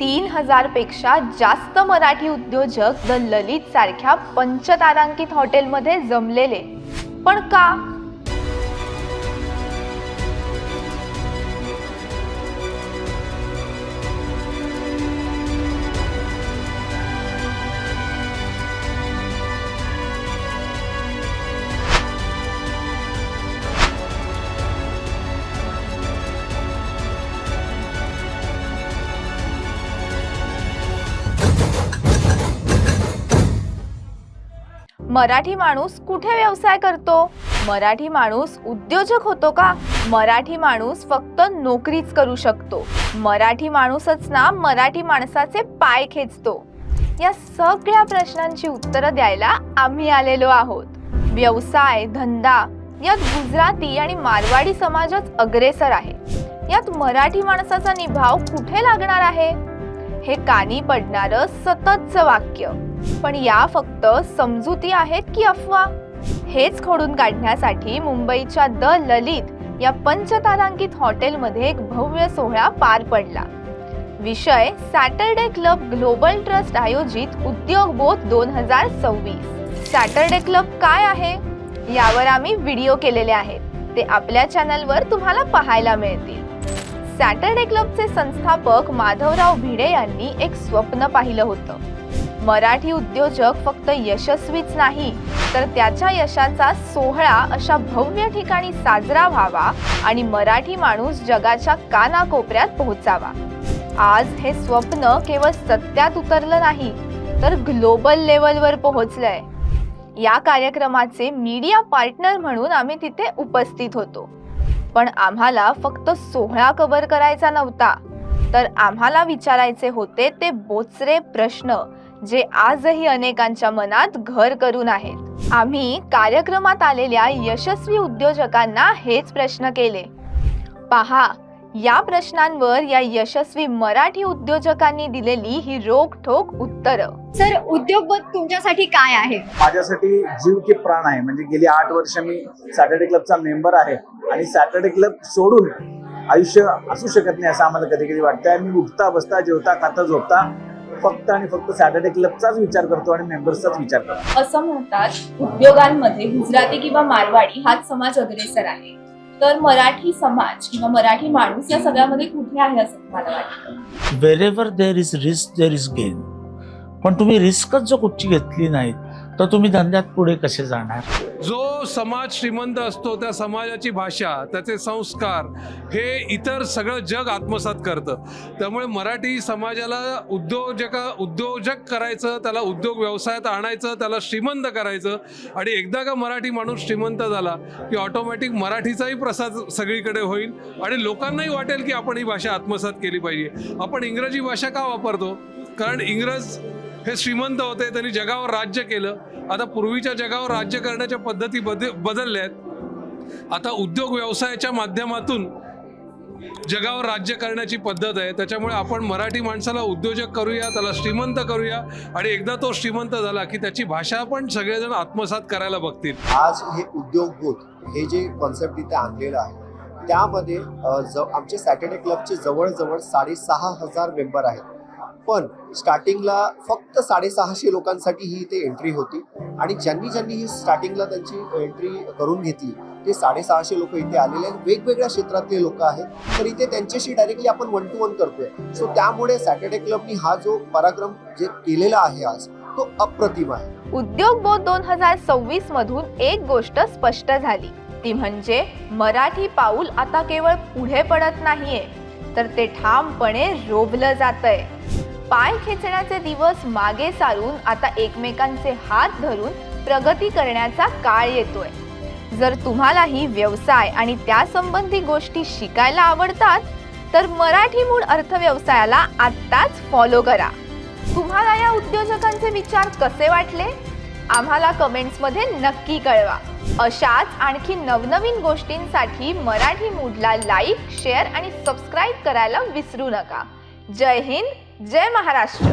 3000 पेक्षा जास्त मराठी उद्योजक द ललित सारख्या पंचतारांकित हॉटेलमध्ये जमलेले, पण का? मराठी माणूस कुठे व्यवसाय करतो? मराठी माणूस उद्योजक होतो का? मराठी माणूस फक्त नोकरीच करू शकतो? मराठी माणूसच ना मराठी माणसाचे पाय खेचतो? या सगळ्या प्रश्नांची उत्तरं द्यायला आम्ही आलेलो आहोत. व्यवसाय, धंदा यात गुजराती आणि मारवाडी समाजच अग्रेसर आहे. यात मराठी माणसाचा निभाव कुठे लागणार आहे? हे कानी पडणारं सततचं वाक्य. पण या फक्त समजुती आहेत की अफवा? हेच खोडून काढण्यासाठी मुंबईच्या द ललित या पंचतारांकित हॉटेलमध्ये एक भव्य सोहळा पार पडला. विषय सॅटरडे क्लब ग्लोबल ट्रस्ट आयोजित उद्योग बोध 2026. सॅटरडे क्लब काय आहे यावर आम्ही व्हिडिओ केलेले आहेत, ते आपल्या चॅनलवर तुम्हाला पाहायला मिळतील. सॅटरडे क्लबचे संस्थापक माधवराव भिडे यांनी एक स्वप्न पाहिलं होतं. मराठी उद्योजक फक्त यशस्वीच नाही, तर त्याच्या यशाचा सोहळा अशा भव्य ठिकाणी साजरा व्हावा आणि मराठी माणूस जगाच्या कानाकोपऱ्यात पोहोचावा. आज हे स्वप्न केवळ सत्यात उतरलं नाही, तर ग्लोबल लेवलवर पोहोचलंय. या कार्यक्रमाचे मीडिया पार्टनर म्हणून आम्ही तिथे उपस्थित होतो. पण आम्हाला फक्त सोहळा कव्हर करायचा नव्हता, तर आम्हाला विचारायचे होते ते बोचरे प्रश्न जे आजही अनेकांच्या मनात घर करून आहेत. आम्ही कार्यक्रमात आलेल्या यशस्वी उद्योजकांना हेच प्रश्न केले. पहा, या प्रश्नांवर या यशस्वी मराठी उद्योजकांनी दिलेली ही रोखठोक उत्तरं. सर, उद्योगबोध तुमच्यासाठी काय आहे? माझ्यासाठी जीव की प्राण आहे. म्हणजे गेली 8 वर्ष मी सॅटरडे क्लबचा मेंबर आहे आणि सॅटरडे क्लब सोडून आयुष्य असू शकत नाही असं आम्हाला कधी कधी वाटतंय. मी उठता बसता जेवता खाता झोपता फक्त आणि फक्त सॅटरडे क्लबचाच विचार करतो आणि मेंबर्सचाच विचार करतो. असं म्हणतात उद्योगांमध्ये गुजराती किंवा मारवाडी हाच समाज अग्रेसर आहे, तर मराठी समाज किंवा मराठी माणूस या सगळ्यामध्ये कुठे आहे असं तुम्हाला वाटतं? Wherever there is risk there is gain. पण तुम्ही रिस्कच जर कुठची घेतली नाहीत तर तुम्ही धंद्यात पुढे कसे जाणार? जो समाज श्रीमंत असतो त्या समाजाची भाषा, त्याचे संस्कार हे इतर सगळं जग आत्मसात करतं. त्यामुळे मराठी समाजाला उद्योजक करायचं, त्याला उद्योग व्यवसायात आणायचं, त्याला श्रीमंत करायचं. आणि एकदा का मराठी माणूस श्रीमंत झाला की ऑटोमॅटिक मराठीचाही प्रसार सगळीकडे होईल आणि लोकांनाही वाटेल की आपण ही भाषा आत्मसात केली पाहिजे. आपण इंग्रजी भाषा का वापरतो? कारण इंग्रज हे श्रीमंत होते, त्यांनी जगावर राज्य केलं. आता पूर्वीच्या जगावर राज्य करण्याच्या पद्धती बदलल्या आहेत. आता उद्योग व्यवसायाच्या माध्यमातून जगावर राज्य करण्याची पद्धत आहे. त्याच्यामुळे आपण मराठी माणसाला उद्योजक करूया, त्याला श्रीमंत करूया आणि एकदा तो श्रीमंत झाला की त्याची भाषा पण सगळेजण आत्मसात करायला बघतील. आज हे उद्योगबोध हे जे कॉन्सेप्ट इथे आणलेलं आहे त्यामध्ये आमचे सॅटरडे क्लबचे जवळजवळ 6,500 मेंबर आहेत. पण स्टार्टिंगला फक्त 650 लोकांसाठी ही इथे एंट्री होती आणि ज्यांनी ही स्टार्टिंगला त्यांची एंट्री करून घेतली ते 650 लोक इथे आलेले आहेत. वेगवेगळ्या क्षेत्रातले लोक आहेत, तर इथे त्यांच्याशी डायरेक्टली आपण 1 to 1 करतोय. सो त्यामुळे सॅटरडे क्लबनी हा जो पराक्रम जे केलेला आहे आज तो अप्रतिम आहे. उद्योग बोध 2026 मधून एक गोष्ट स्पष्ट झाली, ती म्हणजे मराठी पाऊल आता केवळ पुढे पडत नाहीये, तर ते ठामपणे रोवलं जातंय. पाय खेचण्याचे दिवस मागे सारून आता एकमेकांचे हात धरून प्रगती करण्याचा काळ येतोय. जर तुम्हालाही व्यवसाय आणि त्यासंबंधी गोष्टी शिकायला आवडतात तर मराठी मूळ अर्थव्यवसायाला आत्ताच फॉलो करा. तुम्हाला या उद्योजकांचे विचार कसे वाटले? आम्हाला कमेंट्समध्ये नक्की कळवा. अशाच आणखी नवनवीन गोष्टींसाठी मराठी मूडला लाईक, शेअर आणि सबस्क्राईब करायला विसरू नका. जय हिंद, जय महाराष्ट्र.